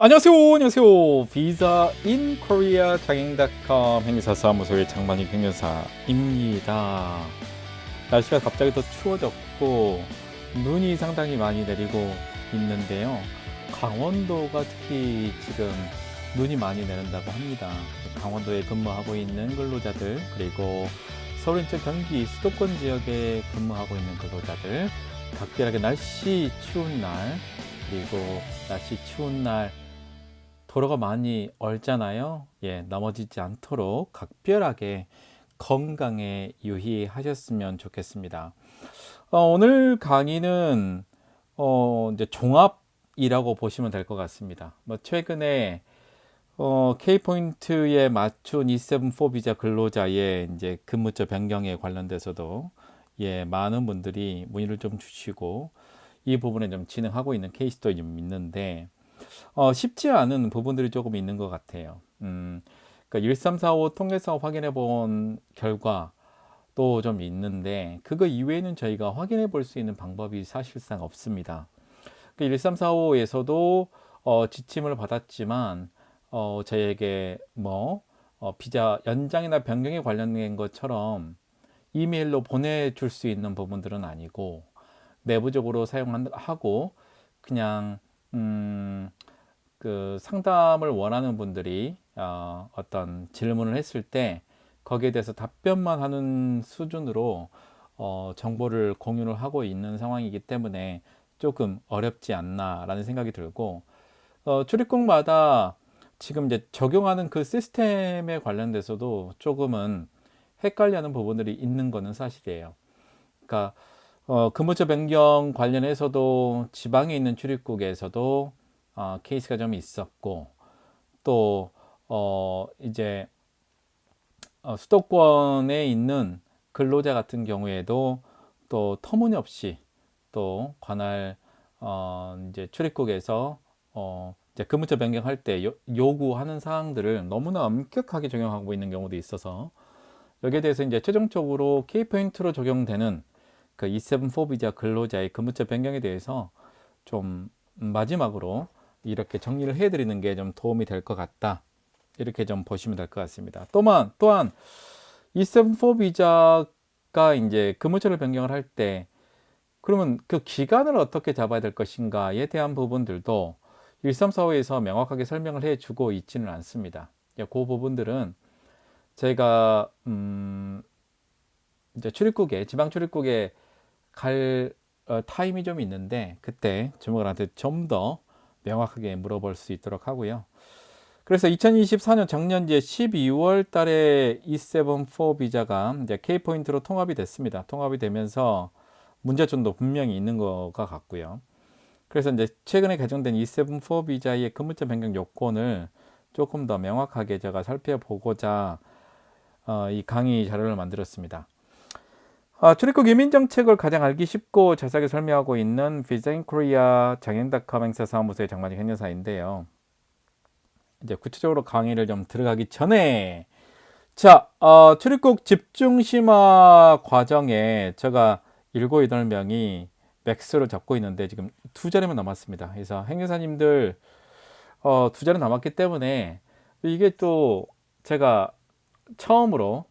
안녕하세요. 비자 인 코리아 장행닷컴 행사사무소의 장만희 행사입니다. 날씨가 갑자기 더 추워졌고 눈이 상당히 많이 내리고 있는데요. 강원도가 특히 지금 눈이 많이 내린다고 합니다. 강원도에 근무하고 있는 근로자들, 그리고 서울, 인천, 경기 수도권 지역에 근무하고 있는 근로자들, 각별하게 날씨 추운 날, 그리고 날씨 추운 날 도로가 많이 얼잖아요. 넘어지지 않도록 각별하게 건강에 유의하셨으면 좋겠습니다. 오늘 강의는 이제 종합이라고 보시면 될 것 같습니다. 최근에 K포인트에 맞춘 E74 비자 근로자의 이제 근무처 변경에 관련돼서도 많은 분들이 문의를 좀 주시고 이 부분에 좀 진행하고 있는 케이스도 좀 있는데 쉽지 않은 부분들이 조금 있는 것 같아요. 그러니까 1345 통계사 확인해 본 결과도 좀 있는데 그거 이외에는 저희가 확인해 볼 수 있는 방법이 사실상 없습니다. 그러니까 1345에서도 지침을 받았지만 저에게 비자 연장이나 변경에 관련된 것처럼 이메일로 보내줄 수 있는 부분들은 아니고 내부적으로 사용하고 그냥 그 상담을 원하는 분들이 어떤 질문을 했을 때 거기에 대해서 답변만 하는 수준으로 정보를 공유를 하고 있는 상황이기 때문에 조금 어렵지 않나라는 생각이 들고 출입국마다 지금 이제 적용하는 그 시스템에 관련돼서도 조금은 헷갈려하는 부분들이 있는 거는 사실이에요. 그러니까 근무처 변경 관련해서도 지방에 있는 출입국에서도 케이스가 좀 있었고 또 이제 수도권에 있는 근로자 같은 경우에도 또 터무니없이 또 관할 이제 출입국에서 이제 근무처 변경할 때 요구하는 사항들을 너무나 엄격하게 적용하고 있는 경우도 있어서 여기에 대해서 이제 최종적으로 K포인트로 적용되는 그 E74 비자 근로자의 근무처 변경에 대해서 좀 마지막으로 이렇게 정리를 해드리는 게 좀 도움이 될 것 같다. 이렇게 좀 보시면 될 것 같습니다. 또한 E74 비자가 이제 근무처를 변경을 할 때 그러면 그 기간을 어떻게 잡아야 될 것인가에 대한 부분들도 1345에서 명확하게 설명을 해주고 있지는 않습니다. 그 부분들은 저희가 이제 지방 출입국에 갈 타임이 좀 있는데 그때 주무관한테 좀 더 명확하게 물어볼 수 있도록 하고요. 그래서 2024년 작년 이제 12월 달에 E74 비자가 이제 K포인트로 통합이 됐습니다. 통합이 되면서 문제점도 분명히 있는 것 같고요. 그래서 이제 최근에 개정된 E74 비자의 근무자 변경 요건을 조금 더 명확하게 제가 살펴보고자 이 강의 자료를 만들었습니다. 출입국 이민 정책을 가장 알기 쉽고 자세하게 설명하고 있는 비자 인 코리아 장행닷컴 행사사무소의 장만희 행여사인데요. 이제 구체적으로 강의를 좀 들어가기 전에 출입국 집중 심화 과정에 제가 7, 8명이 맥스로 잡고 있는데 지금 2자리만 남았습니다. 그래서 행여사님들 2자리 남았기 때문에 이게 또 제가 처음으로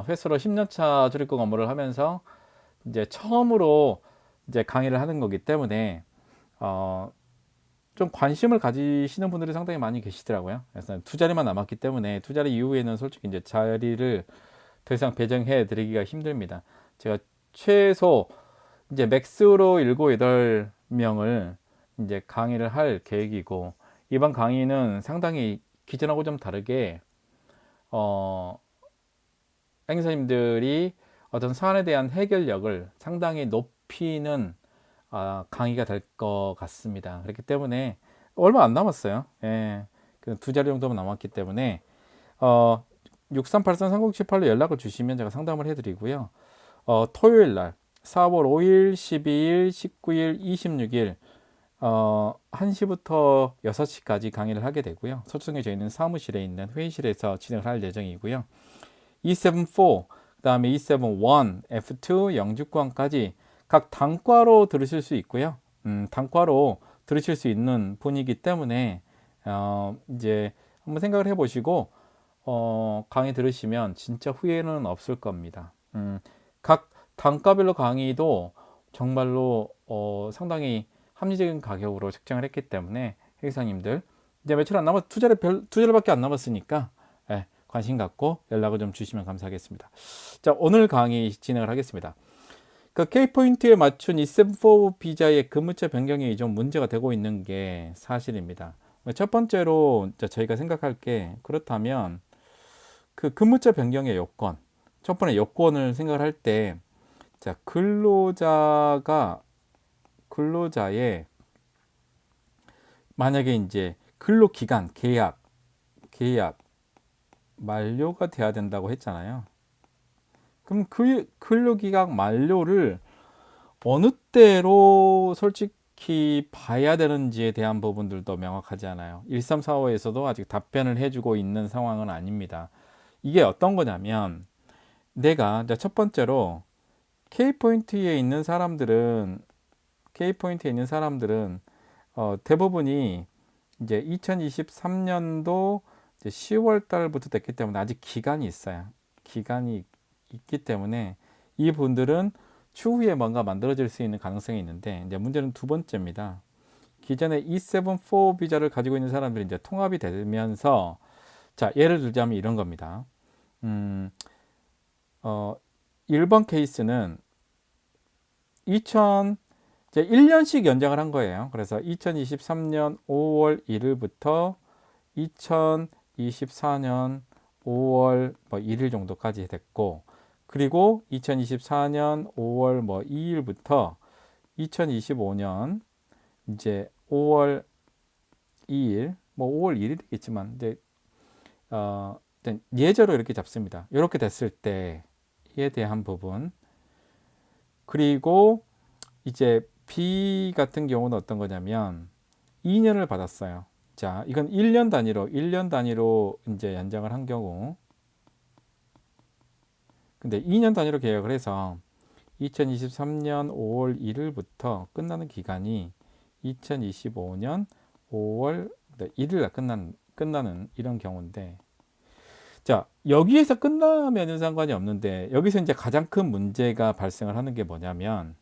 회사로 10년차 출입국 업무를 하면서 이제 처음으로 이제 강의를 하는 거기 때문에 좀 관심을 가지시는 분들이 상당히 많이 계시더라고요. 그래서 2자리만 남았기 때문에 2자리 이후에는 솔직히 이제 자리를 더 이상 배정해 드리기가 힘듭니다. 제가 최소 이제 맥스로 7, 8명을 이제 강의를 할 계획이고 이번 강의는 상당히 기존하고 좀 다르게 행사님들이 어떤 사안에 대한 해결력을 상당히 높이는 강의가 될 것 같습니다. 그렇기 때문에 얼마 안 남았어요. 그 2자리 정도만 남았기 때문에 6383-3078로 연락을 주시면 제가 상담을 해드리고요. 토요일 날 4월 5일, 12일, 19일, 26일 1시부터 6시까지 강의를 하게 되고요. 서초동에 저희는 사무실에 있는 회의실에서 진행을 할 예정이고요. E74, 그 다음에 E71, F2, 영주권까지 각 단과로 들으실 수 있고요. 단과로 들으실 수 있는 분이기 때문에 이제 한번 생각을 해보시고 강의 들으시면 진짜 후회는 없을 겁니다. 각 단가별로 강의도 정말로 상당히 합리적인 가격으로 책정을 했기 때문에 회계사님들 이제 며칠 안 남았 두 자리밖에 안 남았으니까 예, 관심 갖고 연락을 좀 주시면 감사하겠습니다. 자, 오늘 강의 진행을 하겠습니다. 그 K포인트에 맞춘 E7-4 비자의 근무처 변경이 좀 문제가 되고 있는 게 사실입니다. 첫 번째로 저희가 생각할 게, 그렇다면 그 근무처 변경의 요건, 첫 번째 요건을 생각을 할 때, 자, 근로자의 만약에 이제 근로기간, 계약 만료가 돼야 된다고 했잖아요. 그럼 그 근로기간 만료를 어느 때로 솔직히 봐야 되는지에 대한 부분들도 명확하지 않아요. 1345에서도 아직 답변을 해주고 있는 상황은 아닙니다. 이게 어떤 거냐면, 내가 첫 번째로 K포인트에 있는 사람들은 대부분이 이제 2023년도 10월 달부터 됐기 때문에 아직 기간이 있어요. 기간이 있기 때문에 이 분들은 추후에 뭔가 만들어질 수 있는 가능성이 있는데, 이제 문제는 두 번째입니다. 기존에 E7-4 비자를 가지고 있는 사람들이 이제 통합이 되면서, 자, 예를 들자면 이런 겁니다. 1번 케이스는 이제 1년씩 연장을 한 거예요. 그래서 2023년 5월 1일부터 2024년 5월 1일 정도까지 됐고, 그리고 2024년 5월 2일부터 2025년 이제 5월 2일, 5월 1일이겠지만 이제 예제로 이렇게 잡습니다. 이렇게 됐을 때에 대한 부분. 그리고 이제 B 같은 경우는 어떤 거냐면 2년을 받았어요. 자, 이건 1년 단위로 이제 연장을 한 경우. 근데 2년 단위로 계약을 해서 2023년 5월 1일부터 끝나는 기간이 2025년 5월 1일 날 끝나는 이런 경우인데, 자, 여기에서 끝나면은 상관이 없는데, 여기서 이제 가장 큰 문제가 발생을 하는 게 뭐냐면,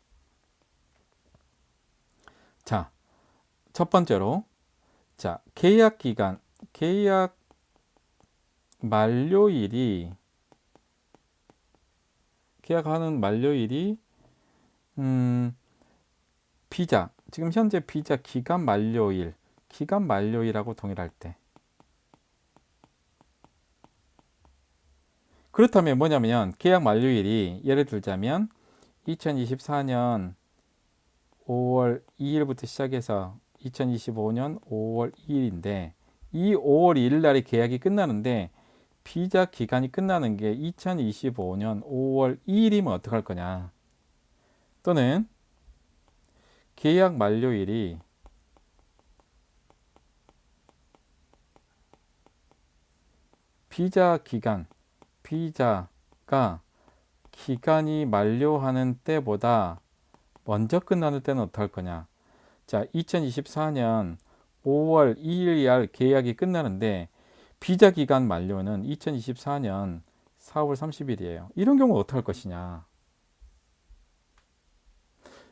자, 첫 번째로, 자, 계약 만료일이, 계약하는 만료일이, 지금 현재 비자 기간 만료일하고 동일할 때. 그렇다면 뭐냐면, 계약 만료일이 예를 들자면 2024년 5월 2일부터 시작해서 2025년 5월 2일인데, 이 5월 1일 날이 계약이 끝나는데 비자 기간이 끝나는 게 2025년 5월 2일이면 어떡할 거냐. 또는 계약 만료일이 비자가 기간이 만료하는 때보다 먼저 끝나는 때는 어떡할 거냐. 자, 2024년 5월 2일 계약이 끝나는데 비자 기간 만료는 2024년 4월 30일이에요. 이런 경우 어떡할 것이냐.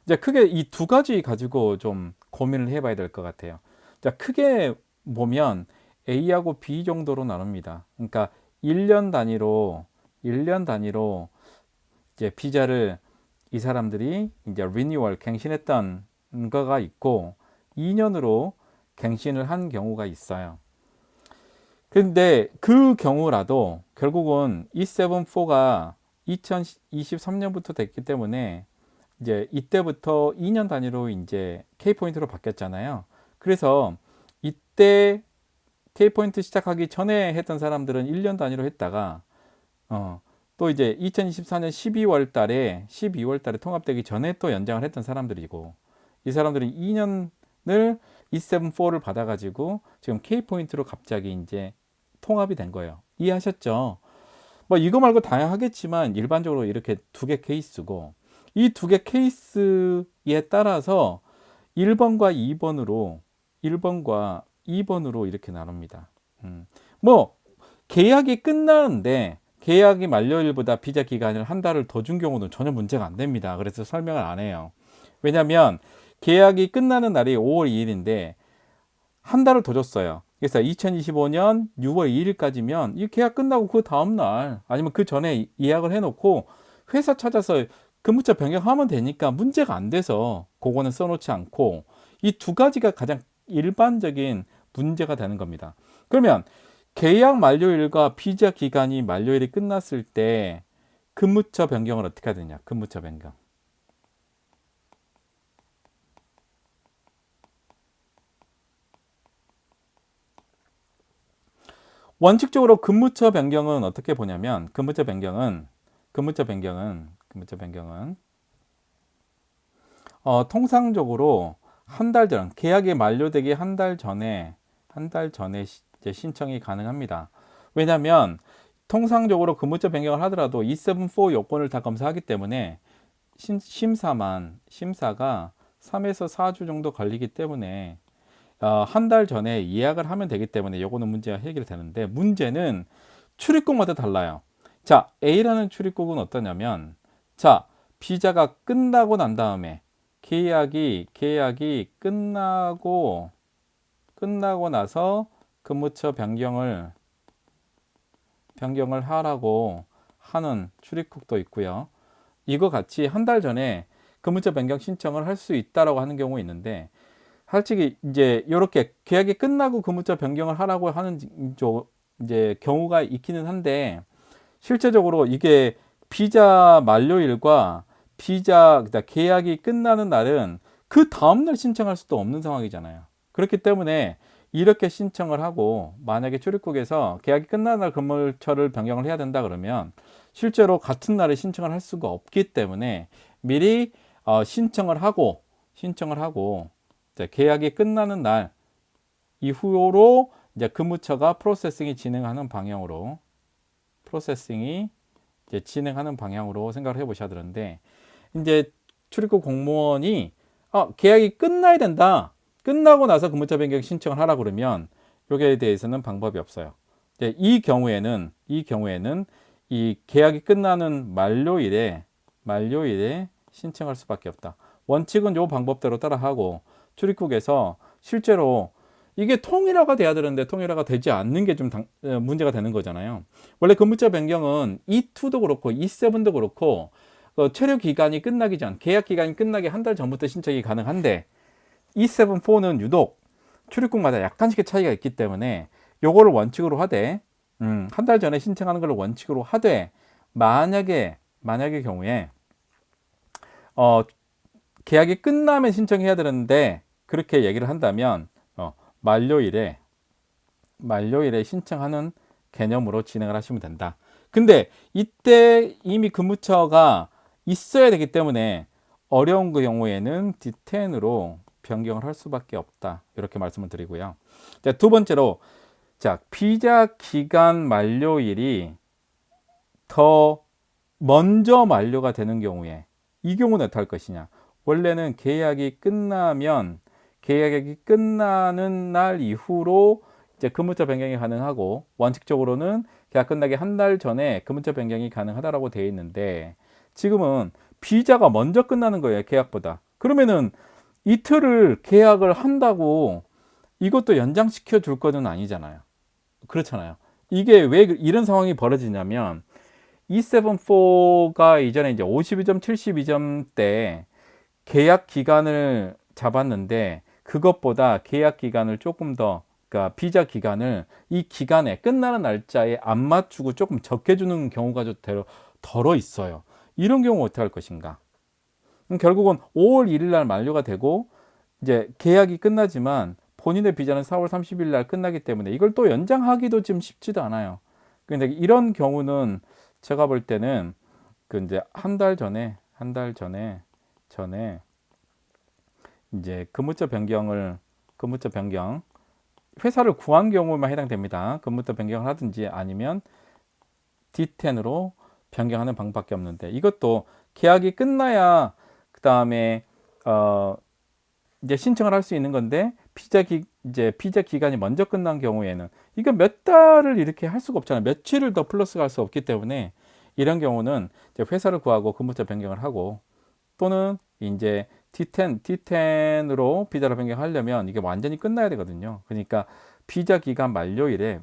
이제 크게 이 두 가지 가지고 좀 고민을 해봐야 될 것 같아요. 자, 크게 보면 A하고 B 정도로 나눕니다. 그러니까 1년 단위로 이제 비자를 이 사람들이 이제 리뉴얼 갱신했던 거가 있고, 2년으로 갱신을 한 경우가 있어요. 근데 그 경우라도 결국은 E7-4가 2023년부터 됐기 때문에 이제 이때부터 2년 단위로 이제 K포인트로 바뀌었잖아요. 그래서 이때 K포인트 시작하기 전에 했던 사람들은 1년 단위로 했다가 또 이제 2024년 12월 달에 통합되기 전에 또 연장을 했던 사람들이고, 이 사람들은 2년을 E7-4를 받아가지고 지금 K포인트로 갑자기 이제 통합이 된 거예요. 이해하셨죠? 뭐 이거 말고 다양하겠지만 일반적으로 이렇게 두 개 케이스고, 이 두 개 케이스에 따라서 1번과 2번으로 이렇게 나눕니다. 뭐 계약이 끝나는데 계약이 만료일보다 비자 기간을 한 달을 더 준 경우는 전혀 문제가 안 됩니다. 그래서 설명을 안 해요. 왜냐하면 계약이 끝나는 날이 5월 2일인데 한 달을 더 줬어요. 그래서 2025년 6월 2일까지면 이 계약 끝나고 그 다음 날 아니면 그 전에 예약을 해놓고 회사 찾아서 근무자 변경하면 되니까 문제가 안 돼서 그거는 써놓지 않고 이 두 가지가 가장 일반적인 문제가 되는 겁니다. 그러면 계약 만료일과 비자 기간이 만료일이 끝났을 때 근무처 변경을 어떻게 해야 되냐? 근무처 변경. 원칙적으로 근무처 변경은 어떻게 보냐면 근무처 변경은 통상적으로 한 달 전, 계약이 만료되기 한 달 전에 이제 신청이 가능합니다. 왜냐하면 통상적으로 근무처 변경을 하더라도 274 요건을 다 검사하기 때문에 심사가 3에서 4주 정도 걸리기 때문에 한 달 전에 예약을 하면 되기 때문에 요거는 문제가 해결되는데 문제는 출입국마다 달라요. 자, A라는 출입국은 어떠냐면 자, 비자가 끝나고 난 다음에 계약이 끝나고 나서 근무처 변경을 하라고 하는 출입국도 있고요. 이거 같이 한 달 전에 근무처 변경 신청을 할 수 있다라고 하는 경우 있는데 솔직히 이제 이렇게 계약이 끝나고 근무처 변경을 하라고 하는 이제 경우가 있기는 한데 실제적으로 이게 비자 만료일과 그러니까 계약이 끝나는 날은 그 다음날 신청할 수도 없는 상황이잖아요. 그렇기 때문에 이렇게 신청을 하고 만약에 출입국에서 계약이 끝나는 날 근무처를 변경을 해야 된다 그러면 실제로 같은 날에 신청을 할 수가 없기 때문에 미리 신청을 하고 이제 계약이 끝나는 날 이후로 이제 근무처가 프로세싱이 이제 진행하는 방향으로 생각을 해보셔야 되는데 이제 출입국 공무원이 계약이 끝나야 된다. 끝나고 나서 근무처 변경 신청을 하라 그러면 여기에 대해서는 방법이 없어요. 이제 이 경우에는 이 계약이 끝나는 만료일에 신청할 수밖에 없다. 원칙은 요 방법대로 따라하고 출입국에서 실제로 이게 통일화가 돼야 되는데 통일화가 되지 않는 게 좀 문제가 되는 거잖아요. 원래 근무처 변경은 E2도 그렇고 E7도 그렇고 체류 기간이 끝나기 전, 계약 기간이 끝나기 한 달 전부터 신청이 가능한데 E7, 4는 유독 출입국마다 약간씩의 차이가 있기 때문에 요거를 원칙으로 하되 한 달 전에 신청하는 걸 원칙으로 하되 만약의 경우에 계약이 끝나면 신청해야 되는데 그렇게 얘기를 한다면 만료일에 신청하는 개념으로 진행을 하시면 된다. 근데 이때 이미 근무처가 있어야 되기 때문에 어려운 그 경우에는 D10으로 변경을 할 수밖에 없다. 이렇게 말씀을 드리고요. 자, 두 번째로 비자 기간 만료일이 더 먼저 만료가 되는 경우에 이 경우는 어떻게 할 것이냐? 원래는 계약이 끝나는 날 이후로 이제 근무처 변경이 가능하고 원칙적으로는 계약 끝나기 한 달 전에 근무처 변경이 가능하다라고 되어 있는데 지금은 비자가 먼저 끝나는 거예요. 계약보다. 그러면은 이틀을 계약을 한다고 이것도 연장시켜 줄 거는 아니잖아요. 그렇잖아요. 이게 왜 이런 상황이 벌어지냐면 E74가 이전에 이제 52점, 72점 때 계약 기간을 잡았는데 그것보다 계약 기간을 조금 더 그러니까 비자 기간을 이 기간에 끝나는 날짜에 안 맞추고 조금 적게 주는 경우가 좀 덜어 있어요. 이런 경우 어떻게 할 것인가? 결국은 5월 1일 날 만료가 되고 이제 계약이 끝나지만 본인의 비자는 4월 30일 날 끝나기 때문에 이걸 또 연장하기도 좀 쉽지도 않아요. 근데 이런 경우는 제가 볼 때는 그 이제 한 달 전에 이제 근무처 변경 회사를 구한 경우만 해당됩니다. 근무처 변경을 하든지 아니면 D10으로 변경하는 방법밖에 없는데 이것도 계약이 끝나야 그 다음에 이제 신청을 할 수 있는 건데 이제 비자 기간이 먼저 끝난 경우에는 이거 몇 달을 이렇게 할 수가 없잖아요. 며칠을 더 플러스가 할 수 없기 때문에 이런 경우는 이제 회사를 구하고 근무자 변경을 하고, 또는 이제 D10으로 비자를 변경하려면 이게 완전히 끝나야 되거든요. 그러니까 비자 기간 만료일에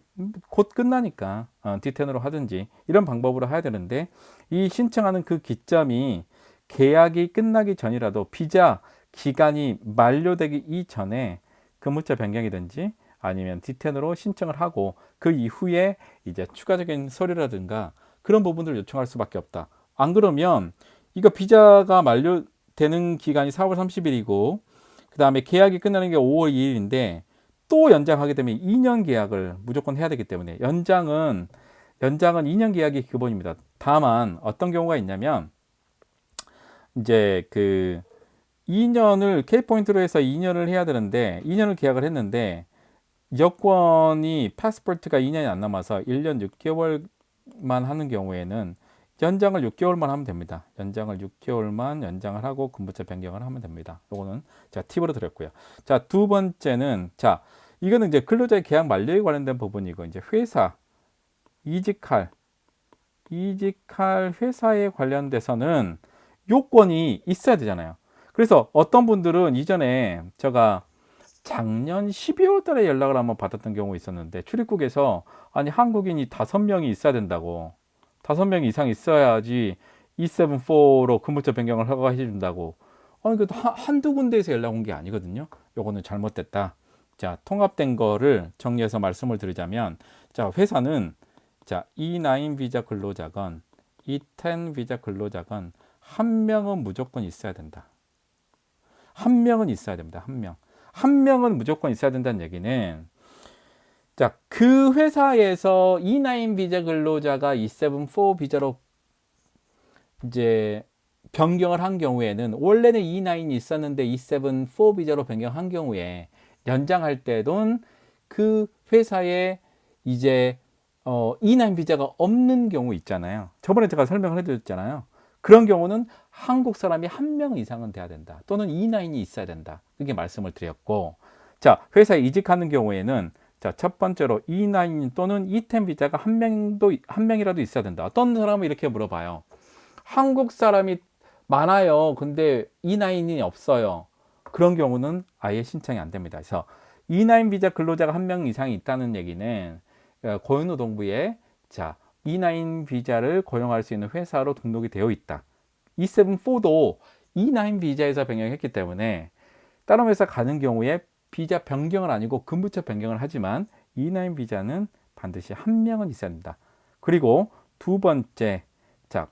곧 끝나니까 D10으로 하든지 이런 방법으로 해야 되는데, 이 신청하는 그 기점이 계약이 끝나기 전이라도 비자 기간이 만료되기 이전에 근무자 변경이든지 아니면 D10으로 신청을 하고, 그 이후에 이제 추가적인 서류라든가 그런 부분들을 요청할 수밖에 없다. 안 그러면 이거 비자가 만료되는 기간이 4월 30일이고 그 다음에 계약이 끝나는 게 5월 2일인데 또 연장하게 되면 2년 계약을 무조건 해야 되기 때문에 연장은 2년 계약이 기본입니다. 다만 어떤 경우가 있냐면, 이제 그 2년을 K포인트로 해서 2년을 해야 되는데 2년을 계약을 했는데 여권이 파스포트가 2년이 안 남아서 1년 6개월만 하는 경우에는 연장을 6개월만 하면 됩니다. 연장을 6개월만 연장을 하고 근무자 변경을 하면 됩니다. 요거는 제가 팁으로 드렸고요. 자, 두 번째는, 자, 이거는 이제 근로자의 계약 만료에 관련된 부분이고, 이제 회사 이직할 회사에 관련돼서는 요건이 있어야 되잖아요. 그래서 어떤 분들은 이전에 제가 작년 12월 달에 연락을 한번 받았던 경우 있었는데, 출입국에서 아니 한국인이 5명이 있어야 된다고, 5명 이상 있어야지 E74로 근무자 변경을 허가해 준다고. 아니 그 한두 군데에서 연락 온 게 아니거든요. 요거는 잘못됐다. 자, 통합된 거를 정리해서 말씀을 드리자면, 자, 회사는, 자, E9 비자 근로자건 E10 비자 근로자건 한 명은 무조건 있어야 된다. 한 명은 있어야 됩니다. 한 명은 무조건 있어야 된다는 얘기는, 자, 그 회사에서 E9 비자 근로자가 E74 비자로 이제 변경을 한 경우에는, 원래는 E9이 있었는데 E74 비자로 변경한 경우에 연장할 때는 그 회사에 이제 E9 비자가 없는 경우 있잖아요. 저번에 제가 설명을 해드렸잖아요. 그런 경우는 한국 사람이 한 명 이상은 돼야 된다. 또는 E9이 있어야 된다. 이렇게 말씀을 드렸고, 자, 회사에 이직하는 경우에는, 자, 첫 번째로 E9 또는 E10 비자가 한 명이라도 있어야 된다. 어떤 사람은 이렇게 물어봐요. 한국 사람이 많아요. 근데 E9이 없어요. 그런 경우는 아예 신청이 안 됩니다. 그래서 E9 비자 근로자가 한 명 이상이 있다는 얘기는 고용노동부에, 자, E9 비자를 고용할 수 있는 회사로 등록이 되어 있다. E74도 E9 비자에서 변경했기 때문에 다른 회사 가는 경우에 비자 변경은 아니고 근무처 변경을 하지만 E9 비자는 반드시 한 명은 있어야 된다. 그리고 두 번째, 자,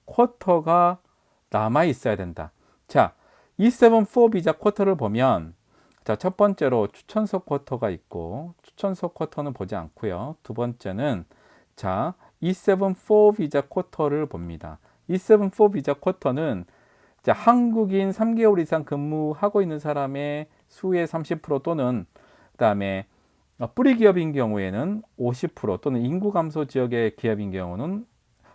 쿼터가 남아 있어야 된다. 자, E74 비자 쿼터를 보면, 자, 첫 번째로 추천서 쿼터가 있고, 추천서 쿼터는 보지 않고요. 두 번째는, 자, E74 비자 쿼터를 봅니다. E74 비자 쿼터는, 자, 한국인 3개월 이상 근무하고 있는 사람의 수의 30% 또는, 그 다음에 뿌리 기업인 경우에는 50% 또는 인구 감소 지역의 기업인 경우는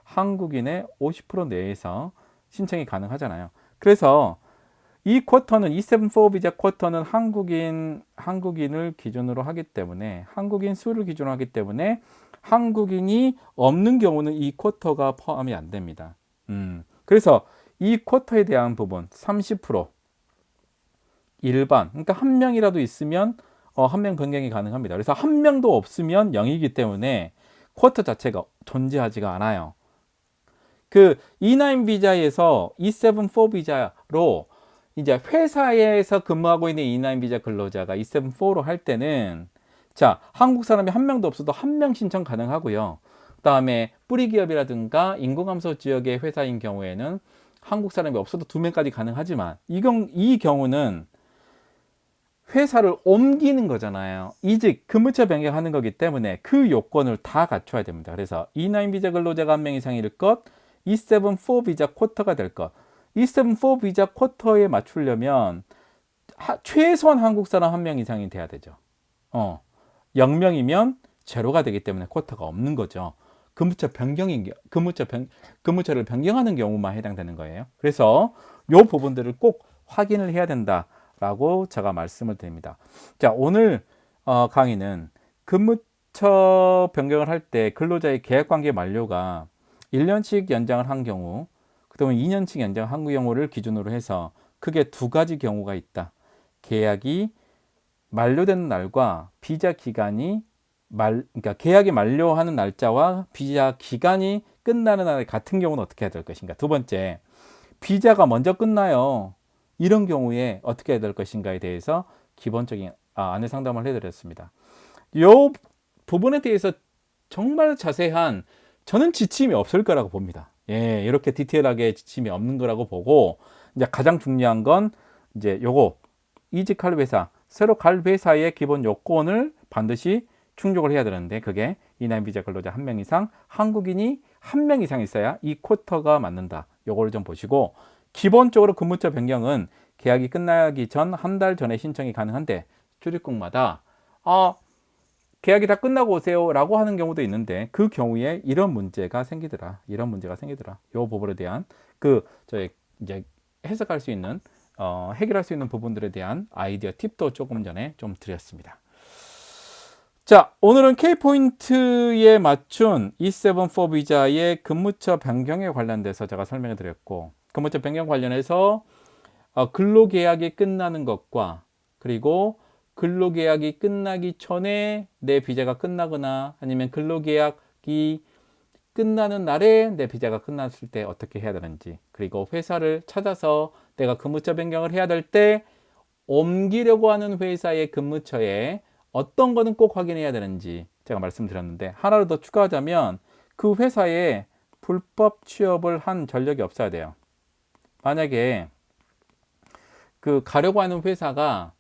한국인의 50% 내에서 신청이 가능하잖아요. 그래서 이 쿼터는, E74 비자 쿼터는 한국인을 기준으로 하기 때문에, 한국인 수를 기준으로 하기 때문에 한국인이 없는 경우는 이 쿼터가 포함이 안 됩니다. 그래서 이 쿼터에 대한 부분 30% 일반, 그러니까 한 명이라도 있으면 한 명 변경이 가능합니다. 그래서 한 명도 없으면 0이기 때문에 쿼터 자체가 존재하지가 않아요. 그 E9 비자에서 E74 비자로 이제 회사에서 근무하고 있는 E9 비자 근로자가 E74로 할 때는, 자, 한국 사람이 한 명도 없어도 한 명 신청 가능하고요. 그 다음에 뿌리 기업이라든가 인구 감소 지역의 회사인 경우에는 한국 사람이 없어도 2명까지 가능하지만, 이 경우는 회사를 옮기는 거잖아요. 이직, 근무처 변경하는 거기 때문에 그 요건을 다 갖춰야 됩니다. 그래서 E9 비자 근로자가 한 명 이상일 것, E74 비자 쿼터가 될 것. E74 비자 쿼터에 맞추려면 최소한 한국 사람 한 명 이상이 돼야 되죠. 0명이면 제로가 되기 때문에 쿼터가 없는 거죠. 근무처를 변경하는 경우만 해당되는 거예요. 그래서 요 부분들을 꼭 확인을 해야 된다 라고 제가 말씀을 드립니다. 자, 오늘 강의는 근무처 변경을 할 때 근로자의 계약관계 만료가 1년씩 연장을 한 경우, 그다음에 2년씩 연장을 한 경우를 기준으로 해서 크게 두 가지 경우가 있다. 계약이 만료되는 날과 비자 기간이 그러니까 계약이 만료하는 날짜와 비자 기간이 끝나는 날 같은 경우는 어떻게 해야 될 것인가. 두 번째, 비자가 먼저 끝나요. 이런 경우에 어떻게 해야 될 것인가에 대해서 기본적인 안내 상담을 해드렸습니다. 이 부분에 대해서 정말 자세한 저는 지침이 없을 거라고 봅니다. 예, 이렇게 디테일하게 지침이 없는 거라고 보고, 이제 가장 중요한 건 이제 요거 이직할 회사, 새로 갈 회사의 기본 요건을 반드시 충족을 해야 되는데, 그게 이남 비자 근로자 1명 이상, 한국인이 1명 이상 있어야 이 쿼터가 맞는다. 요거를 좀 보시고, 기본적으로 근무처 변경은 계약이 끝나기 전 한 달 전에 신청이 가능한데, 출입국마다 계약이 다 끝나고 오세요 라고 하는 경우도 있는데, 그 경우에 이런 문제가 생기더라. 요 부분에 대한 저희 이제 해석할 수 있는 해결할 수 있는 부분들에 대한 아이디어 팁도 조금 전에 좀 드렸습니다. 자, 오늘은 K포인트에 맞춘 E74 비자의 근무처 변경에 관련돼서 제가 설명해 드렸고, 근무처 변경 관련해서 근로계약이 끝나는 것과, 그리고 근로계약이 끝나기 전에 내 비자가 끝나거나 아니면 근로계약이 끝나는 날에 내 비자가 끝났을 때 어떻게 해야 되는지, 그리고 회사를 찾아서 내가 근무처 변경을 해야 될 때 옮기려고 하는 회사의 근무처에 어떤 거는 꼭 확인해야 되는지 제가 말씀드렸는데, 하나를 더 추가하자면 그 회사에 불법 취업을 한 전력이 없어야 돼요. 만약에 가려고 하는 회사가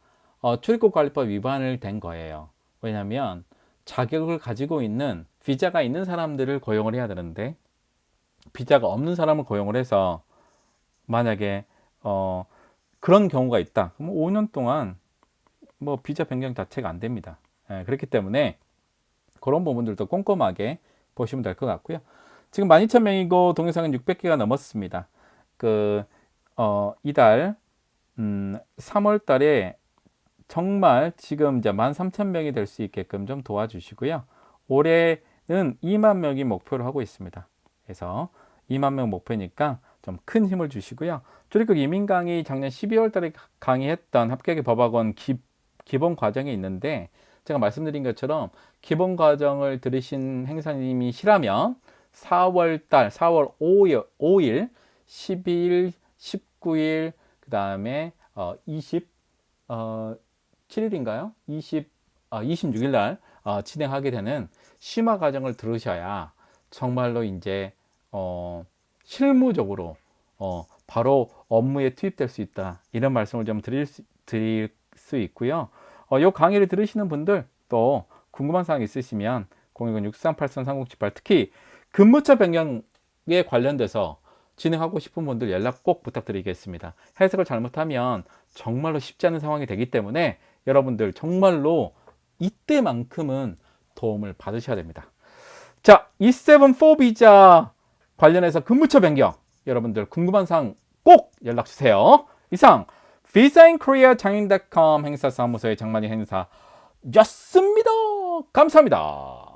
출입국관리법 위반을 된 거예요. 왜냐하면 자격을 가지고 있는 비자가 있는 사람들을 고용을 해야 되는데, 비자가 없는 사람을 고용을 해서 만약에 그런 경우가 있다. 그럼 5년 동안 비자 변경 자체가 안 됩니다. 그렇기 때문에 그런 부분들도 꼼꼼하게 보시면 될 것 같고요. 지금 12,000명이고 동영상은 600개가 넘었습니다. 이달 3월 달에 정말 지금 이제 13,000명이 될 수 있게끔 좀 도와주시고요. 올해는 2만 명이 목표로 하고 있습니다. 그래서 2만 명 목표니까 좀 큰 힘을 주시고요. 출입국 이민 강의 작년 12월 달에 강의했던 합격의 법학원 기본 과정이 있는데, 제가 말씀드린 것처럼 기본 과정을 들으신 행사님이시라면 4월 5일, 12일, 19일, 그 다음에 27일인가요? 26일 날 진행하게 되는 심화 과정을 들으셔야 정말로 이제 실무적으로 바로 업무에 투입될 수 있다. 이런 말씀을 좀 드릴 수 있고요. 이 강의를 들으시는 분들 또 궁금한 사항 있으시면 010-6383-3078, 특히 근무처 변경에 관련돼서 진행하고 싶은 분들 연락 꼭 부탁드리겠습니다. 해석을 잘못하면 정말로 쉽지 않은 상황이 되기 때문에 여러분들 정말로 이때만큼은 도움을 받으셔야 됩니다. 자, E74 비자 관련해서 근무처 변경, 여러분들 궁금한 사항 꼭 연락 주세요. 이상 visainkorea 장인.com 행사사무소의 장만희 행사였습니다. 감사합니다.